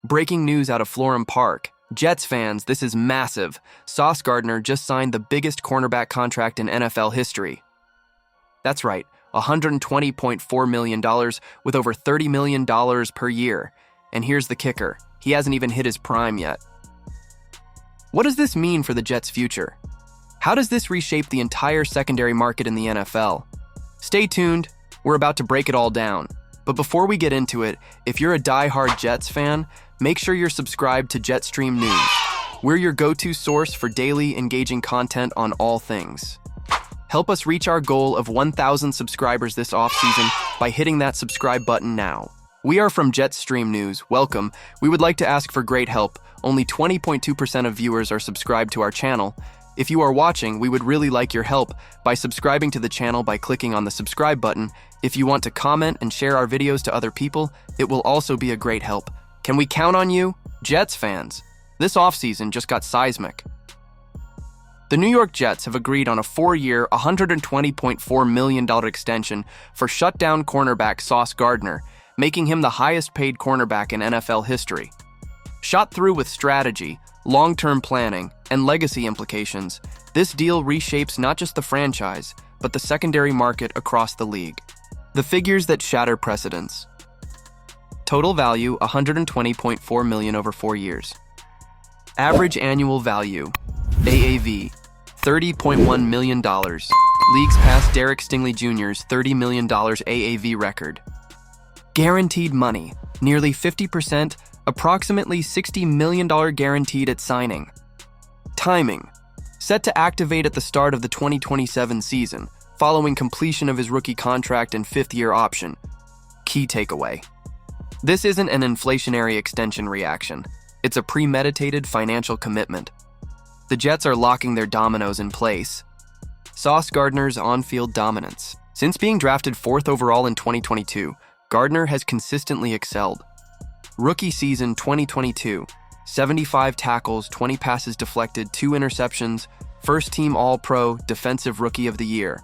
Breaking news out of Florham Park. Jets fans, this is massive. Sauce Gardner just signed the biggest cornerback contract in NFL history. That's right, $120.4 million with over $30 million per year. And here's the kicker, he hasn't even hit his prime yet. What does this mean for the Jets' future? How does this reshape the entire secondary market in the NFL? Stay tuned, we're about to break it all down. But before we get into it, if you're a die-hard Jets fan, make sure you're subscribed to Jetstream News. We're your go-to source for daily, engaging content on all things. Help us reach our goal of 1,000 subscribers this offseason by hitting that subscribe button now. We are from Jetstream News. Welcome. We would like to ask for great help. Only 20.2% of viewers are subscribed to our channel. If you are watching, we would really like your help by subscribing to the channel by clicking on the subscribe button. If you want to comment and share our videos to other people, it will also be a great help. Can we count on you? Jets fans, this offseason just got seismic. The New York Jets have agreed on a 4-year, $120.4 million extension for shutdown cornerback Sauce Gardner, making him the highest-paid cornerback in NFL history. Shot through with strategy, long-term planning, and legacy implications, this deal reshapes not just the franchise, but the secondary market across the league. The figures that shatter precedents. Total value, $120.4 million over 4 years. Average annual value, AAV, $30.1 million. Leagues past Derek Stingley Jr.'s $30 million AAV record. Guaranteed money, nearly 50%, approximately $60 million guaranteed at signing. Timing, set to activate at the start of the 2027 season, following completion of his rookie contract and 5th-year option. Key takeaway. This isn't an inflationary extension reaction. It's a premeditated financial commitment. The Jets are locking their dominoes in place. Sauce Gardner's on-field dominance. Since being drafted 4th overall in 2022, Gardner has consistently excelled. Rookie season 2022, 75 tackles, 20 passes deflected, 2 interceptions, first-team All-Pro, Defensive Rookie of the Year.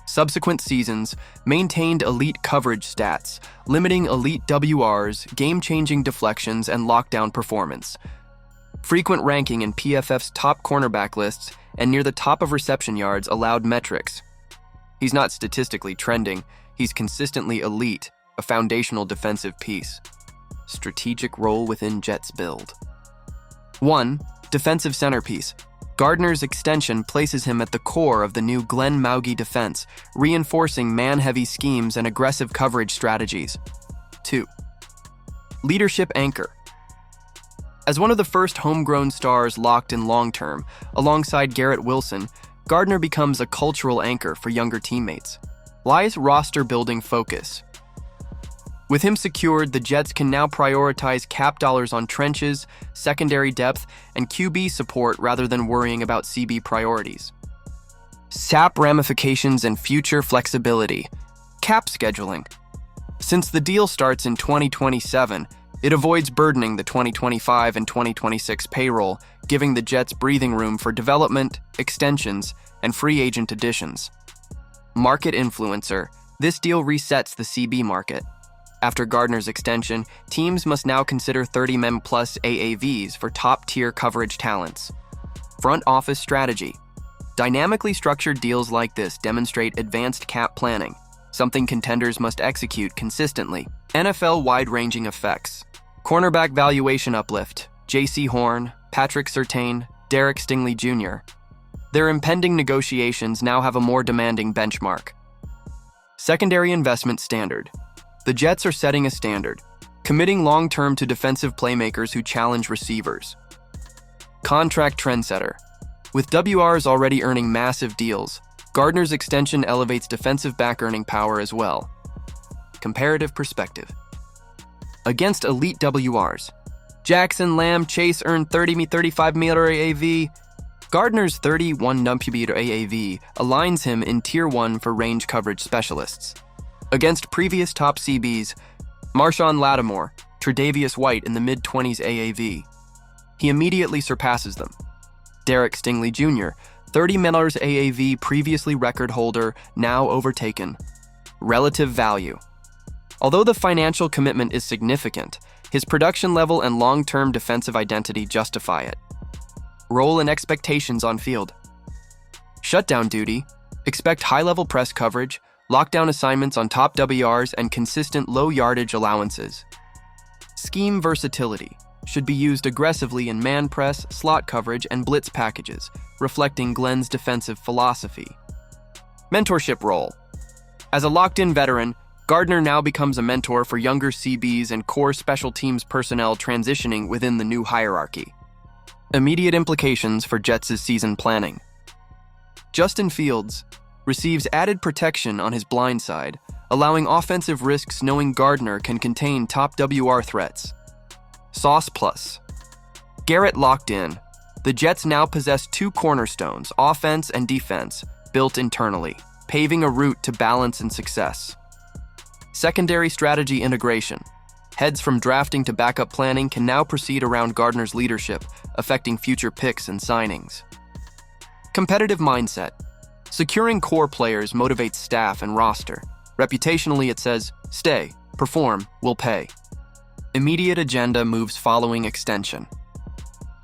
Subsequent seasons maintained elite coverage stats, limiting elite WRs, game-changing deflections, and lockdown performance. Frequent ranking in PFF's top cornerback lists and near the top of reception yards allowed metrics. He's not statistically trending, he's consistently elite, a foundational defensive piece. Strategic role within Jets build. 1. Defensive centerpiece. Gardner's extension places him at the core of the new Glenn Mauge defense, reinforcing man-heavy schemes and aggressive coverage strategies. 2. Leadership anchor. As one of the first homegrown stars locked in long-term, alongside Garrett Wilson, Gardner becomes a cultural anchor for younger teammates. Lies roster-building focus. With him secured, the Jets can now prioritize cap dollars on trenches, secondary depth, and QB support rather than worrying about CB priorities. SAP ramifications and future flexibility. Cap scheduling. Since the deal starts in 2027, it avoids burdening the 2025 and 2026 payroll, giving the Jets breathing room for development, extensions, and free agent additions. Market influencer. This deal resets the CB market. After Gardner's extension, teams must now consider 30 plus AAVs for top-tier coverage talents. Front office strategy. Dynamically structured deals like this demonstrate advanced cap planning, something contenders must execute consistently. NFL wide-ranging effects. Cornerback valuation uplift. J.C. Horn, Patrick Surtain, Derek Stingley Jr. Their impending negotiations now have a more demanding benchmark. Secondary investment standard. The Jets are setting a standard, committing long-term to defensive playmakers who challenge receivers. Contract trendsetter. With WRs already earning massive deals, Gardner's extension elevates defensive back earning power as well. Comparative perspective. Against elite WRs, Jackson, Lamb, Chase earned 35 meter AAV. Gardner's 31 meter AAV aligns him in Tier 1 for range coverage specialists. Against previous top CBs, Marshawn Lattimore, Tre'Davious White in the mid-20s AAV. He immediately surpasses them. Derek Stingley Jr., 30 meters AAV previously record holder, now overtaken. Relative value. Although the financial commitment is significant, His production level and long-term defensive identity justify it. Role and expectations on field. Shutdown duty. Expect high-level press coverage, lockdown assignments on top WRs, and consistent low-yardage allowances. Scheme versatility. Should be used aggressively in man press, slot coverage, and blitz packages, reflecting Glenn's defensive philosophy. Mentorship role. As a locked-in veteran, Gardner now becomes a mentor for younger CBs and core special teams personnel transitioning within the new hierarchy. Immediate implications for Jets' season planning. Justin Fields receives added protection on his blind side, allowing offensive risks knowing Gardner can contain top WR threats. Sauce plus. Garrett locked in. The Jets now possess two cornerstones, offense and defense, built internally, paving a route to balance and success. Secondary strategy integration. Heads from drafting to backup planning can now proceed around Gardner's leadership, affecting future picks and signings. Competitive mindset. Securing core players motivates staff and roster. Reputationally, it says, stay, perform, we'll pay. Immediate agenda moves following extension.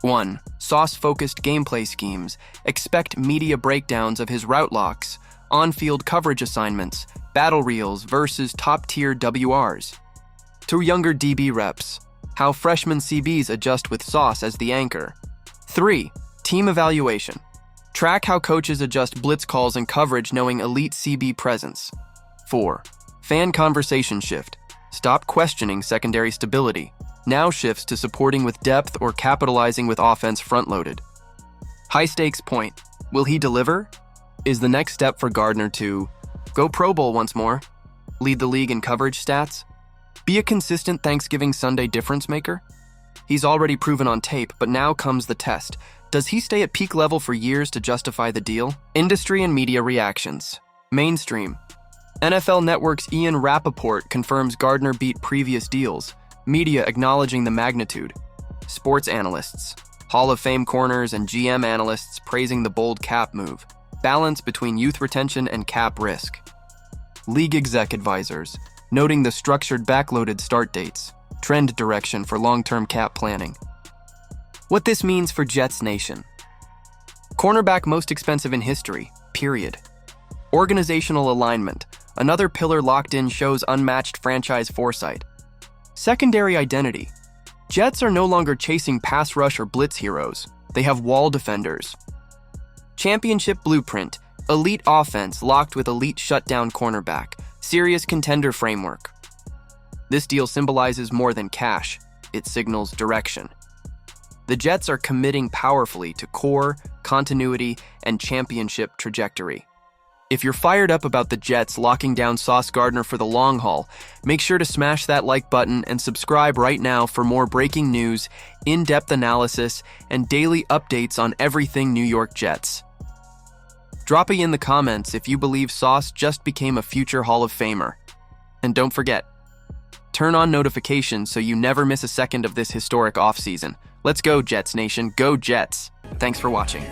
1. Sauce-focused gameplay schemes. Expect media breakdowns of his route locks, on-field coverage assignments, battle reels versus top-tier WRs. 2. Younger DB reps. How freshman CBs adjust with Sauce as the anchor. 3. Team evaluation. Track how coaches adjust blitz calls and coverage knowing elite CB presence. 4. Fan conversation shift. Stop questioning secondary stability. Now shifts to supporting with depth or capitalizing with offense front-loaded. High-stakes point. Will he deliver? Is the next step for Gardner to go Pro Bowl once more, lead the league in coverage stats, be a consistent Thanksgiving Sunday difference maker? He's already proven on tape, but now comes the test. Does he stay at peak level for years to justify the deal? Industry and media reactions. Mainstream. NFL Network's Ian Rappaport confirms Gardner beat previous deals, media acknowledging the magnitude. Sports analysts. Hall of Fame corners and GM analysts praising the bold cap move. Balance between youth retention and cap risk. League exec advisors, noting the structured backloaded start dates, trend direction for long-term cap planning. What this means for Jets Nation. Cornerback most expensive in history, period. Organizational alignment, another pillar locked in shows unmatched franchise foresight. Secondary identity. Jets are no longer chasing pass rush or blitz heroes. They have wall defenders. Championship blueprint, elite offense locked with elite shutdown cornerback, serious contender framework. This deal symbolizes more than cash, it signals direction. The Jets are committing powerfully to core, continuity, and championship trajectory. If you're fired up about the Jets locking down Sauce Gardner for the long haul, make sure to smash that like button and subscribe right now for more breaking news, in-depth analysis, and daily updates on everything New York Jets. Drop in the comments if you believe Sauce just became a future Hall of Famer. And don't forget, turn on notifications so you never miss a second of this historic offseason. Let's go, Jets Nation. Go Jets. Thanks for watching.